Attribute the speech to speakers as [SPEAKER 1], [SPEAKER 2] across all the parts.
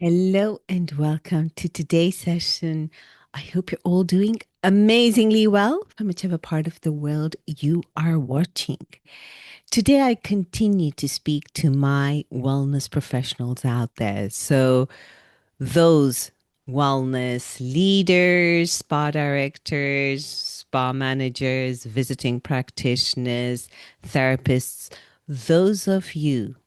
[SPEAKER 1] Hello and welcome to today's session. I hope you're all doing amazingly well from whichever part of the world you are watching. Today, I continue to speak to my wellness professionals out there. So, those wellness leaders, spa directors, spa managers, visiting practitioners, therapists, those of you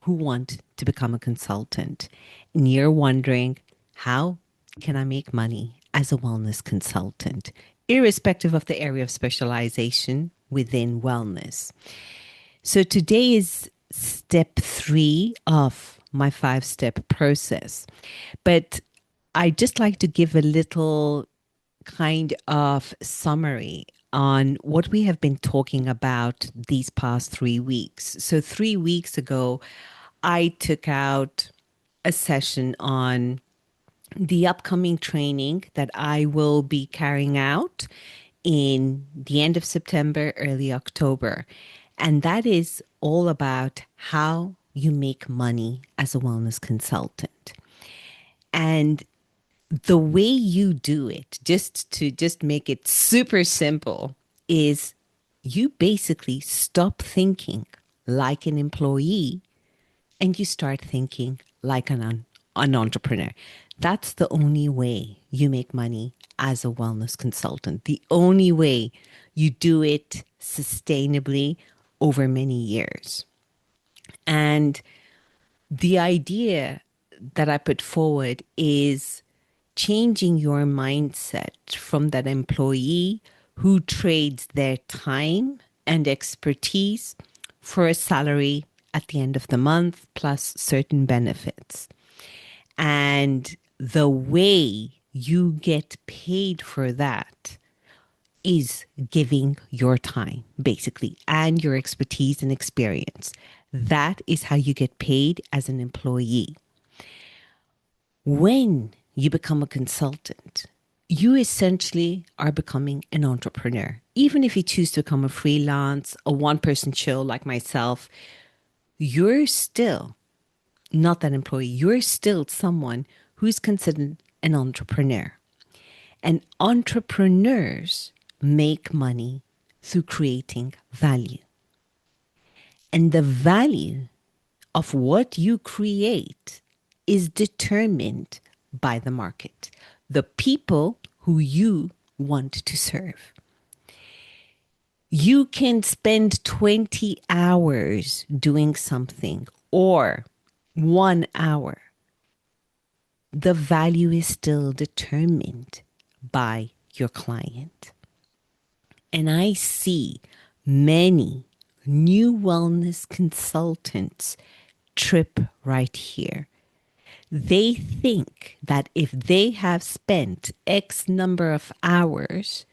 [SPEAKER 1] who want to become a consultant and you're wondering, how can I make money as a wellness consultant, irrespective of the area of specialization within wellness? So today is step 3 of my 5-step process. But I just like to give a little kind of summary on what we have been talking about these past 3 weeks. So 3 weeks ago, I took out a session on the upcoming training that I will be carrying out in the end of September, early October. And that is all about how you make money as a wellness consultant. And the way you do it, just make it super simple, is you basically stop thinking like an employee and you start thinking like an entrepreneur. That's the only way you make money as a wellness consultant. The only way you do it sustainably over many years. And the idea that I put forward is changing your mindset from that employee who trades their time and expertise for a salary at the end of the month plus certain benefits. And the way you get paid for that is giving your time, basically, and your expertise and experience. That is how you get paid as an employee. When you become a consultant, you essentially are becoming an entrepreneur. Even if you choose to become a freelance, a one person show like myself, you're still not that employee. You're still someone who's considered an entrepreneur. And entrepreneurs make money through creating value. And the value of what you create is determined by the market, the people who you want to serve. You can spend 20 hours doing something or 1 hour. The value is still determined by your client. And I see many new wellness consultants trip right here. They think that if they have spent X number of hours,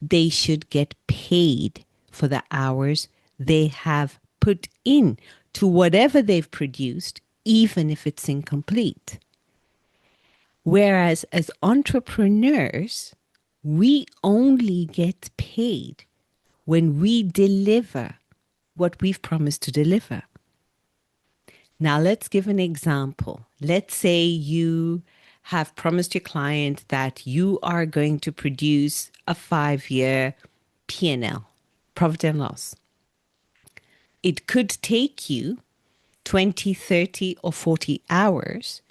[SPEAKER 1] they should get paid for the hours they have put in to whatever they've produced, even if it's incomplete. Whereas as entrepreneurs, we only get paid when we deliver what we've promised to deliver. Now, let's give an example. Let's say you have promised your client that you are going to produce a 5-year P&L, profit and loss. It could take you 20, 30, or 40 hours,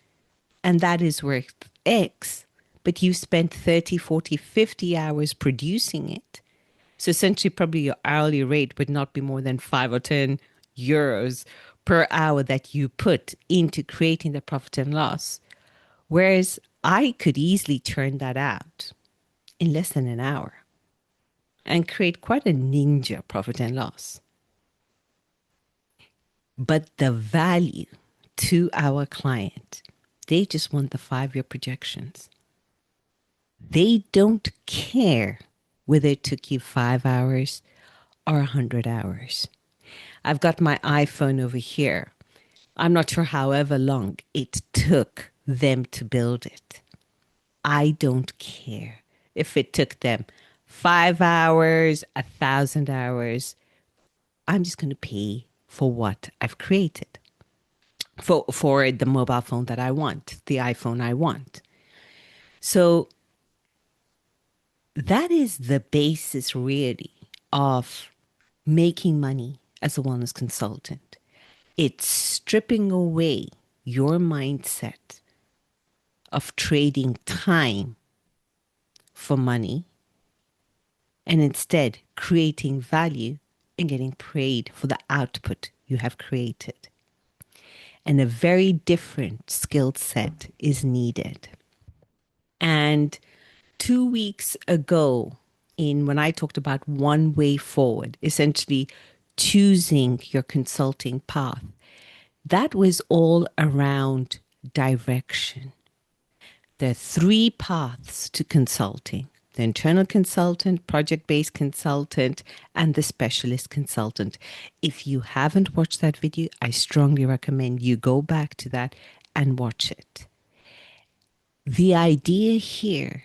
[SPEAKER 1] and that is worth X, but you spent 30, 40, 50 hours producing it. So essentially, probably your hourly rate would not be more than 5 or 10 euros per hour that you put into creating the profit and loss. Whereas I could easily turn that out in less than an hour and create quite a ninja profit and loss. But the value to our client, they just want the 5-year projections. They don't care whether it took you 5 hours or 100 hours. I've got my iPhone over here. I'm not sure however long it took them to build it. I don't care if it took them 5 hours, 1,000 hours. I'm just going to pay for what I've created. for the mobile phone that I want, the iPhone I want. So that is the basis really of making money as a wellness consultant. It's stripping away your mindset of trading time for money and instead creating value and getting paid for the output you have created. And a very different skill set is needed. And 2 weeks ago, in when I talked about one way forward, essentially choosing your consulting path, that was all around direction. There are three paths to consulting: the internal consultant, project based consultant, and the specialist consultant. If you haven't watched that video, I strongly recommend you go back to that and watch it. The idea here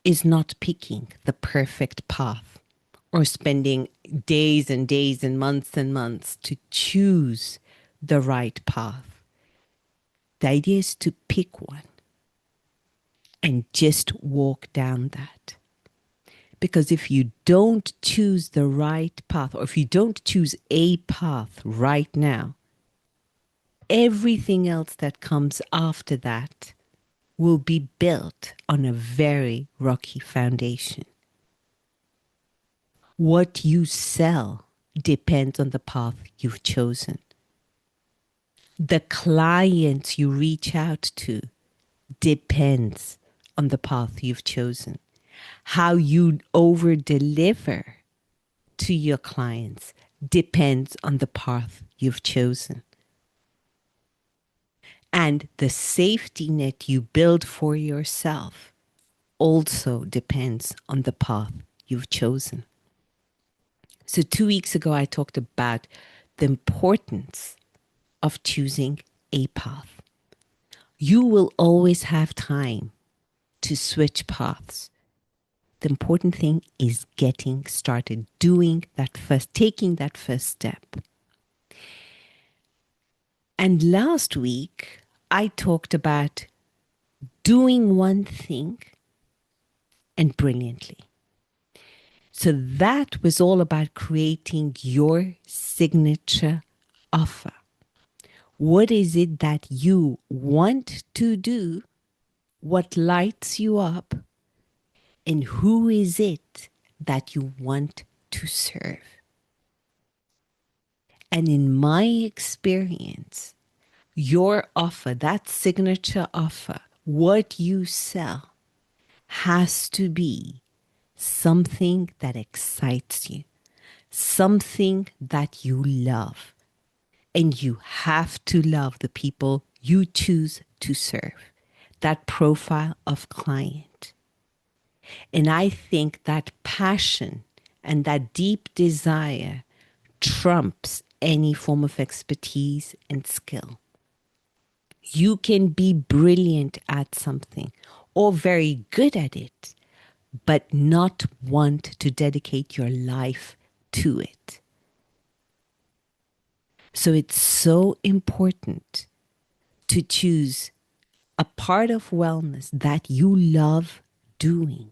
[SPEAKER 1] is not picking the perfect path or spending days and days and months to choose the right path. The idea is to pick one and just walk down that. Because if you don't choose the right path, or if you don't choose a path right now, everything else that comes after that will be built on a very rocky foundation. What you sell depends on the path you've chosen. The clients you reach out to depends on the path you've chosen. How you over deliver to your clients depends on the path you've chosen. And the safety net you build for yourself also depends on the path you've chosen. So 2 weeks ago, I talked about the importance of choosing a path. You will always have time to switch paths. The important thing is getting started, doing that first, taking that first step. And last week, I talked about doing one thing and brilliantly. So that was all about creating your signature offer. What is it that you want to do? What lights you up? And who is it that you want to serve? And in my experience, your offer, that signature offer, what you sell, has to be something that excites you, something that you love. And you have to love the people you choose to serve, that profile of client. And I think that passion and that deep desire trumps any form of expertise and skill. You can be brilliant at something or very good at it, but not want to dedicate your life to it. So it's so important to choose a part of wellness that you love doing,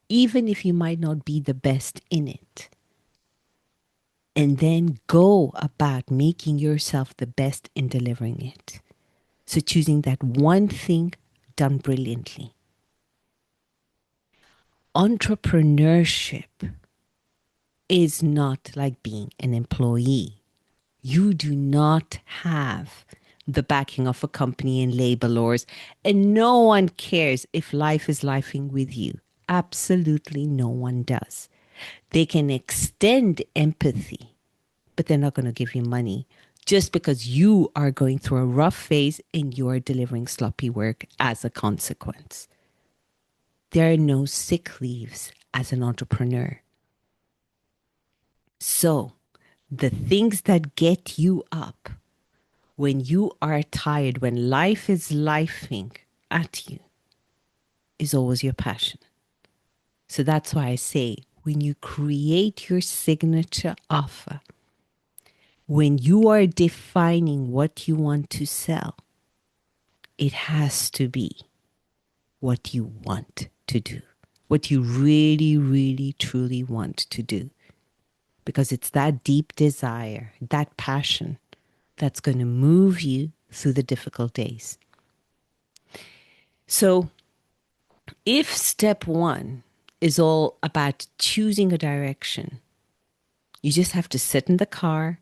[SPEAKER 1] even if you might not be the best in it. And then go about making yourself the best in delivering it. So choosing that one thing done brilliantly. Entrepreneurship is not like being an employee. You do not have the backing of a company and labelers, and no one cares if life is lifing with you. Absolutely no one does. They can extend empathy, but they're not going to give you money just because you are going through a rough phase and you're delivering sloppy work as a consequence. There are no sick leaves as an entrepreneur. So, the things that get you up when you are tired, when life is lifing at you, is always your passion. So that's why I say, when you create your signature offer, When you are defining what you want to sell, it has to be what you want to do, what you really, really, truly want to do. Because it's that deep desire, that passion that's going to move you through the difficult days. So, if step one is all about choosing a direction, you just have to sit in the car,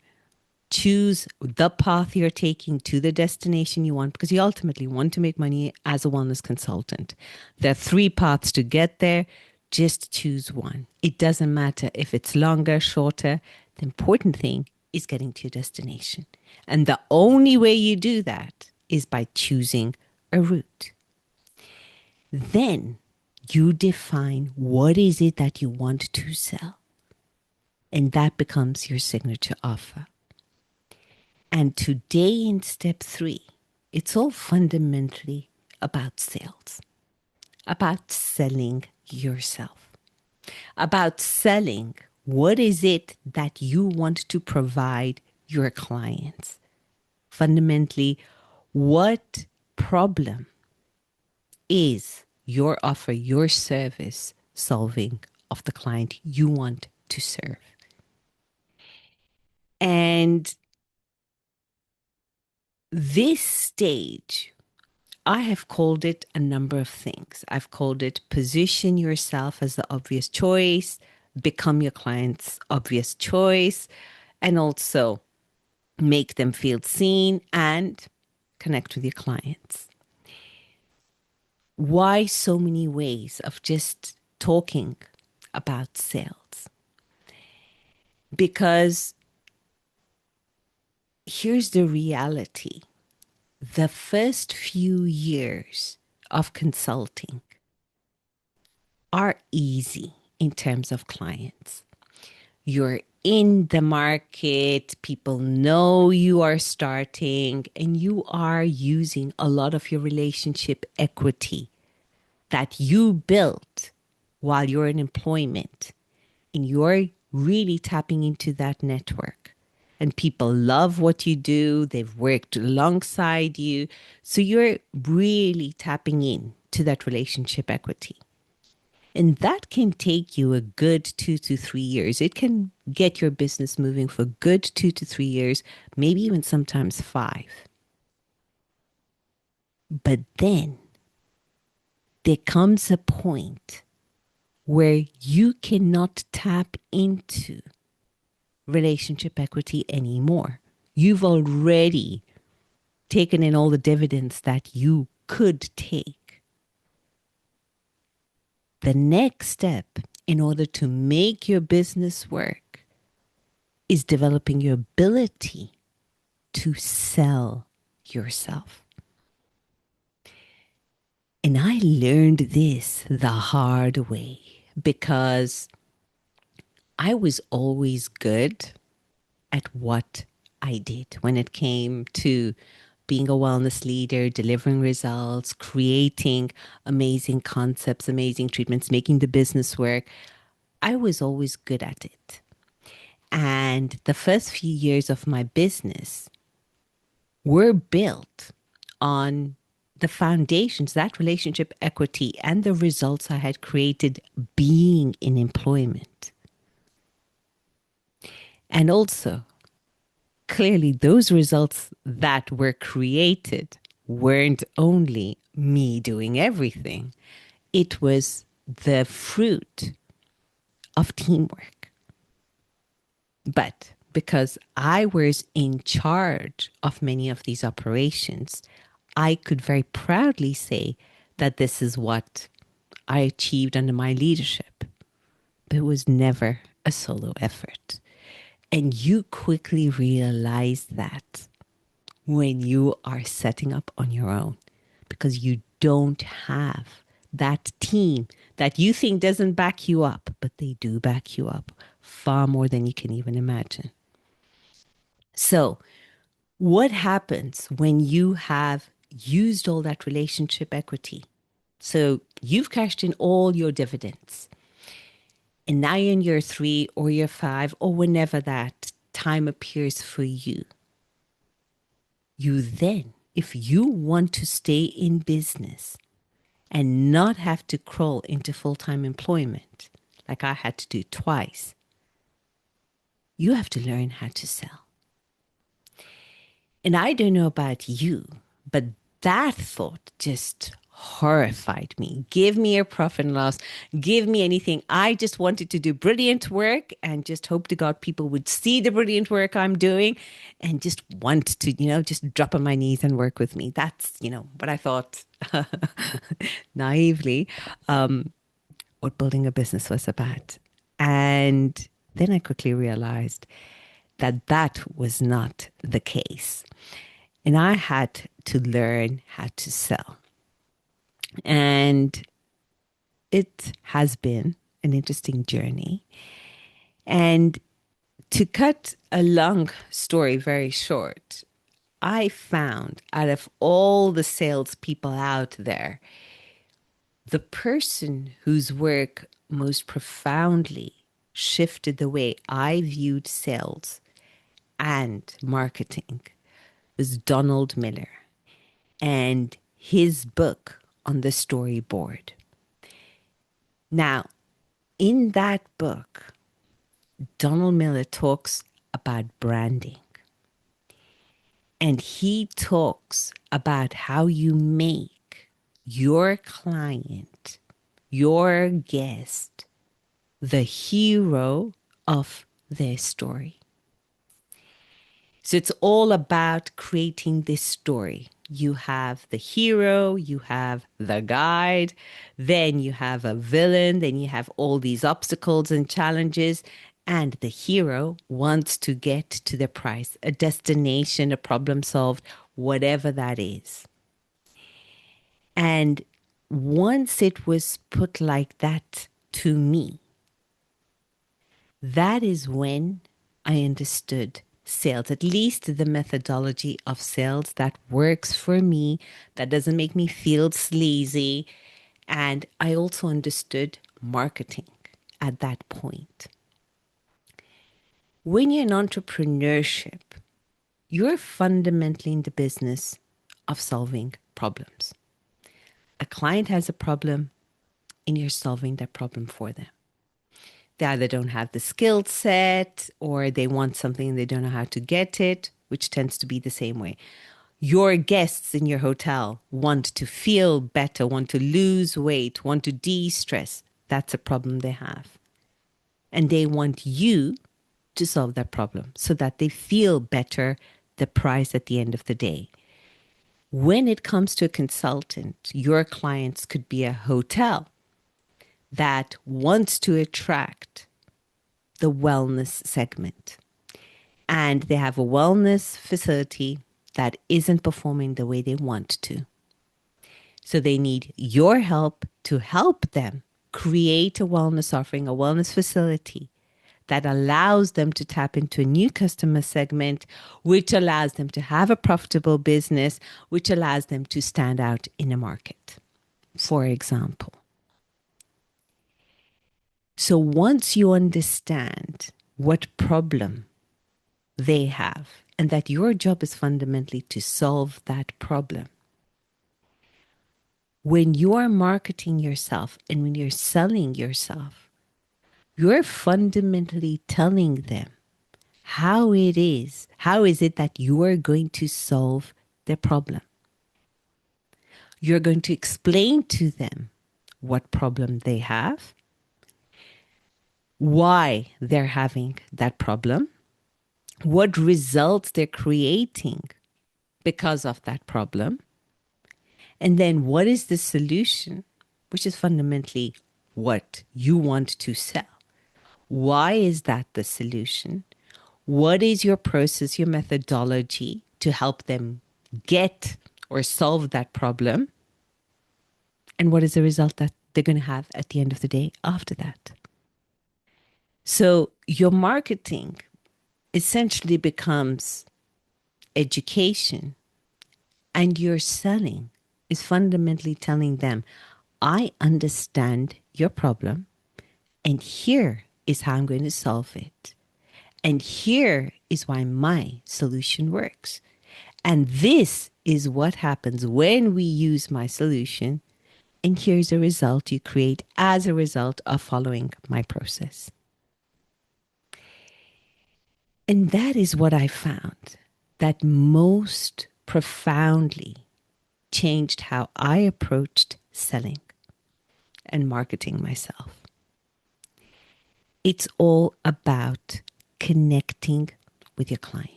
[SPEAKER 1] choose the path you're taking to the destination you want, because you ultimately want to make money as a wellness consultant. There are three paths to get there. Just choose one. It doesn't matter if it's longer, shorter. The important thing is getting to your destination. And the only way you do that is by choosing a route. Then you define what is it that you want to sell. And that becomes your signature offer. And today in step three, it's all fundamentally about sales, about selling yourself, about selling what is it that you want to provide your clients. Fundamentally, what problem is your offer, your service solving of the client you want to serve? And this stage, I have called it a number of things. I've called it position yourself as the obvious choice, become your client's obvious choice, and also make them feel seen and connect with your clients. Why so many ways of just talking about sales? Because here's the reality. The first few years of consulting are easy in terms of clients. You're in the market, people know you are starting, and you are using a lot of your relationship equity that you built while you're in employment. And you're really tapping into that network. And people love what you do, they've worked alongside you. So you're really tapping in to that relationship equity. And that can take you a good 2 to 3 years. It can get your business moving for a good 2 to 3 years, maybe even sometimes 5. But then there comes a point where you cannot tap into relationship equity anymore. You've already taken in all the dividends that you could take. The next step in order to make your business work is developing your ability to sell yourself. And I learned this the hard way because I was always good at what I did when it came to being a wellness leader, delivering results, creating amazing concepts, amazing treatments, making the business work. I was always good at it. And the first few years of my business were built on the foundations, that relationship equity, and the results I had created being in employment. And also, clearly, those results that were created weren't only me doing everything, it was the fruit of teamwork. But because I was in charge of many of these operations, I could very proudly say that this is what I achieved under my leadership. But it was never a solo effort. And you quickly realize that when you are setting up on your own, because you don't have that team that you think doesn't back you up, but they do back you up far more than you can even imagine. So, what happens when you have used all that relationship equity? So, you've cashed in all your dividends. And now you're in year 3 or year 5 or whenever that time appears for you, you then, if you want to stay in business and not have to crawl into full-time employment, like I had to do twice, you have to learn how to sell. And I don't know about you, but that thought just horrified me. Give me a profit and loss. Give me anything. I just wanted to do brilliant work and just hope to God people would see the brilliant work I'm doing and just want to, just drop on my knees and work with me. That's, what I thought naively what building a business was about. And then I quickly realized that that was not the case. And I had to learn how to sell. And it has been an interesting journey. And to cut a long story very short, I found out of all the salespeople out there, the person whose work most profoundly shifted the way I viewed sales and marketing was Donald Miller and his book on the storyboard. Now, in that book, Donald Miller talks about branding. And he talks about how you make your client, your guest, the hero of their story. So it's all about creating this story. You have the hero, you have the guide, then you have a villain, then you have all these obstacles and challenges. And the hero wants to get to the prize, a destination, a problem solved, whatever that is. And once it was put like that to me, that is when I understood sales, at least the methodology of sales that works for me, that doesn't make me feel sleazy. And I also understood marketing at that point. When you're in entrepreneurship, you're fundamentally in the business of solving problems. A client has a problem and you're solving that problem for them. They either don't have the skill set or they want something and they don't know how to get it, which tends to be the same way. Your guests in your hotel want to feel better, want to lose weight, want to de-stress. That's a problem they have. And they want you to solve that problem so that they feel better, the price at the end of the day. When it comes to a consultant, your clients could be a hotel that wants to attract the wellness segment. And they have a wellness facility that isn't performing the way they want to. So they need your help to help them create a wellness offering, a wellness facility that allows them to tap into a new customer segment, which allows them to have a profitable business, which allows them to stand out in a market, for example. So once you understand what problem they have and that your job is fundamentally to solve that problem, when you are marketing yourself and when you're selling yourself, you're fundamentally telling them how is it that you are going to solve their problem. You're going to explain to them what problem they have, why they're having that problem, what results they're creating because of that problem, and then what is the solution, which is fundamentally what you want to sell. Why is that the solution? What is your process, your methodology to help them get or solve that problem? And what is the result that they're going to have at the end of the day after that? So your marketing essentially becomes education, and your selling is fundamentally telling them, I understand your problem, and here is how I'm going to solve it. And here is why my solution works. And this is what happens when we use my solution. And here's a result you create as a result of following my process. And that is what I found that most profoundly changed how I approached selling and marketing myself. It's all about connecting with your client.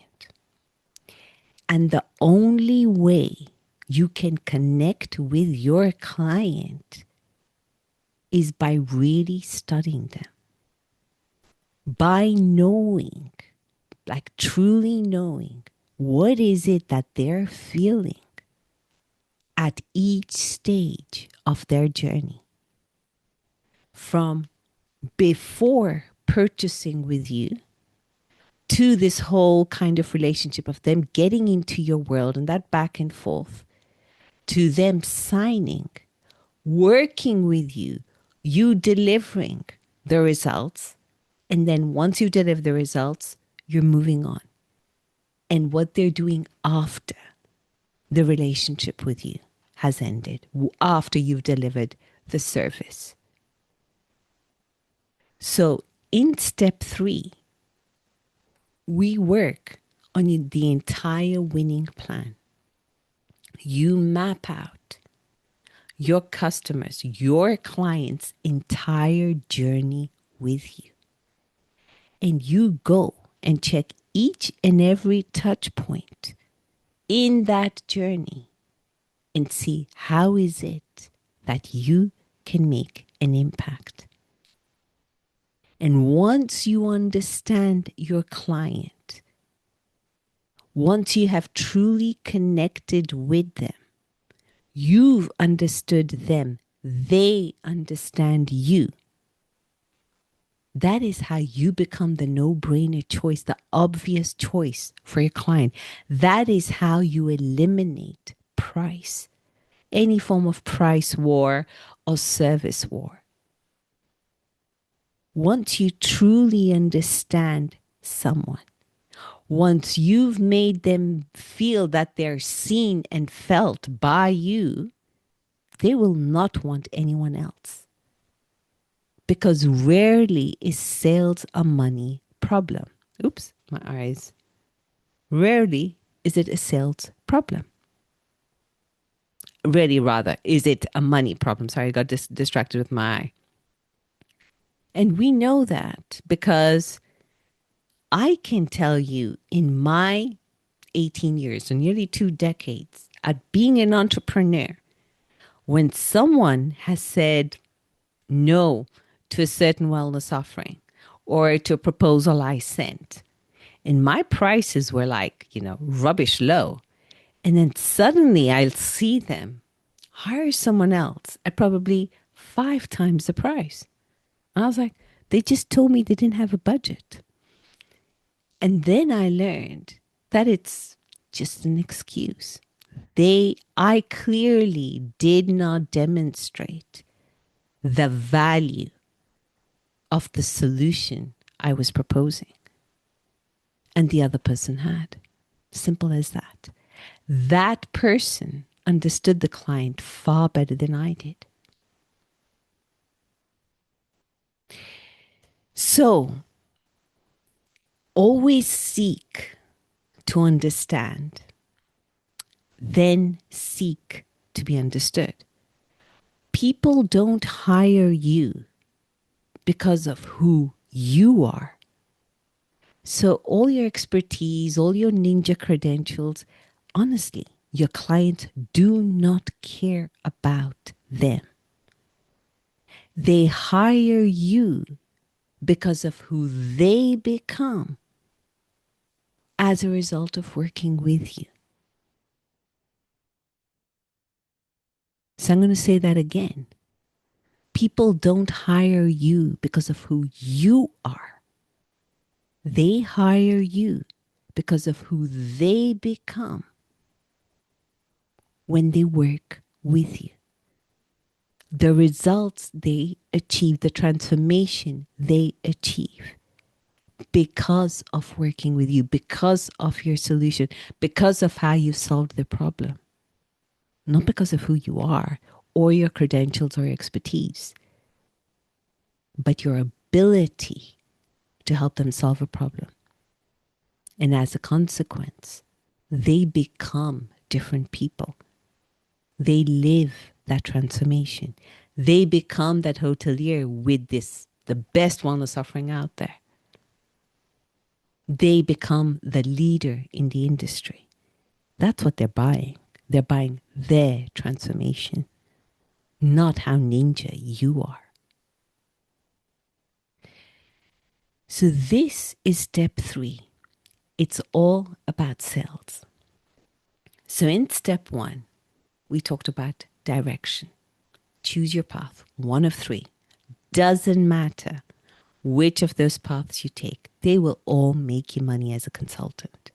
[SPEAKER 1] And the only way you can connect with your client is by really studying them, by knowing, like truly knowing, what is it that they're feeling at each stage of their journey. From before purchasing with you to this whole kind of relationship of them getting into your world and that back and forth, to them signing, working with you, you delivering the results. And then once you deliver the results, you're moving on. And what they're doing after the relationship with you has ended, after you've delivered the service. So in step 3, we work on the entire winning plan. You map out your customers, your clients' entire journey with you. And you go and check each and every touch point in that journey and see how is it that you can make an impact. And once you understand your client, once you have truly connected with them, you've understood them, they understand you. That is how you become the no-brainer choice, the obvious choice for your client. That is how you eliminate price, any form of price war or service war. Once you truly understand someone, once you've made them feel that they're seen and felt by you, they will not want anyone else. Because rarely is sales a money problem. Oops, my eyes. Rarely is it a sales problem. Rarely, rather, is it a money problem. Sorry, I got distracted with my eye. And we know that because I can tell you in my 18 years, so nearly 2 decades at being an entrepreneur, when someone has said no to a certain wellness offering or to a proposal I sent, and my prices were like, rubbish low. And then suddenly I'll see them hire someone else at probably 5 times the price. And I was like, they just told me they didn't have a budget. And then I learned that it's just an excuse. I clearly did not demonstrate the value of the solution I was proposing. And the other person had. Simple as that. That person understood the client far better than I did. So always seek to understand, then seek to be understood. People don't hire you because of who you are. So all your expertise, all your ninja credentials, honestly, your clients do not care about them. They hire you because of who they become as a result of working with you. So I'm going to say that again. People don't hire you because of who you are. They hire you because of who they become when they work with you. The results they achieve, the transformation they achieve. because of working with you, because of your solution, because of how you solved the problem, not because of who you are or your credentials or expertise, but your ability to help them solve a problem. And as a consequence, they become different people. They live that transformation. They become that hotelier with this, the best wellness offering out there. They become the leader in the industry. That's what they're buying. They're buying their transformation, not how ninja you are. So this is step 3. It's all about sales. So in step 1, we talked about direction. Choose your path, one of 3. Doesn't matter which of those paths you take, they will all make you money as a consultant.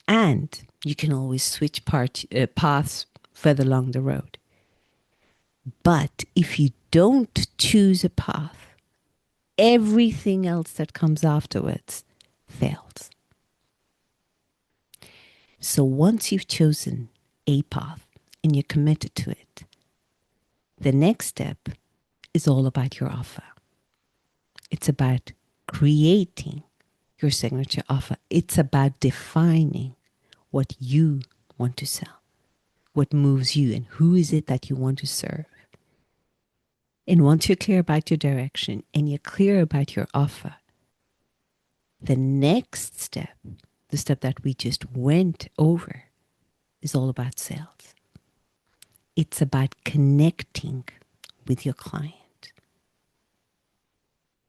[SPEAKER 1] And you can always switch paths further along the road. But if you don't choose a path, everything else that comes afterwards fails. So once you've chosen a path and you're committed to it, the next step is all about your offer. It's about creating your signature offer. It's about defining what you want to sell, what moves you, and who is it that you want to serve. And once you're clear about your direction and you're clear about your offer, the next step, the step that we just went over, is all about sales. It's about connecting with your client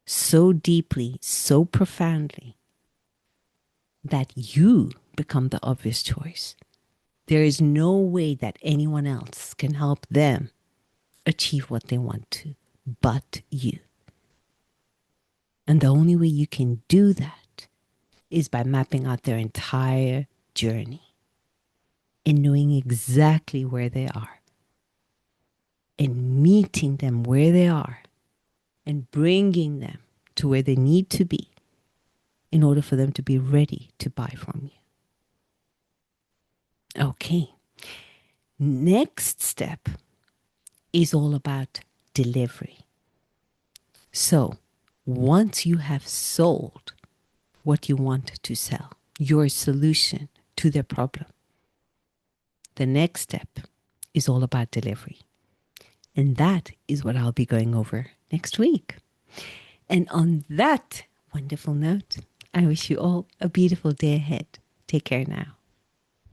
[SPEAKER 1] so deeply, so profoundly, that you become the obvious choice. There is no way that anyone else can help them achieve what they want to, but you. And the only way you can do that is by mapping out their entire journey and knowing exactly where they are and meeting them where they are and bringing them to where they need to be in order for them to be ready to buy from you. Okay. Next step is all about delivery. So once you have sold what you want to sell, your solution to their problem, the next step is all about delivery. And that is what I'll be going over next week. And on that wonderful note, I wish you all a beautiful day ahead. Take care now.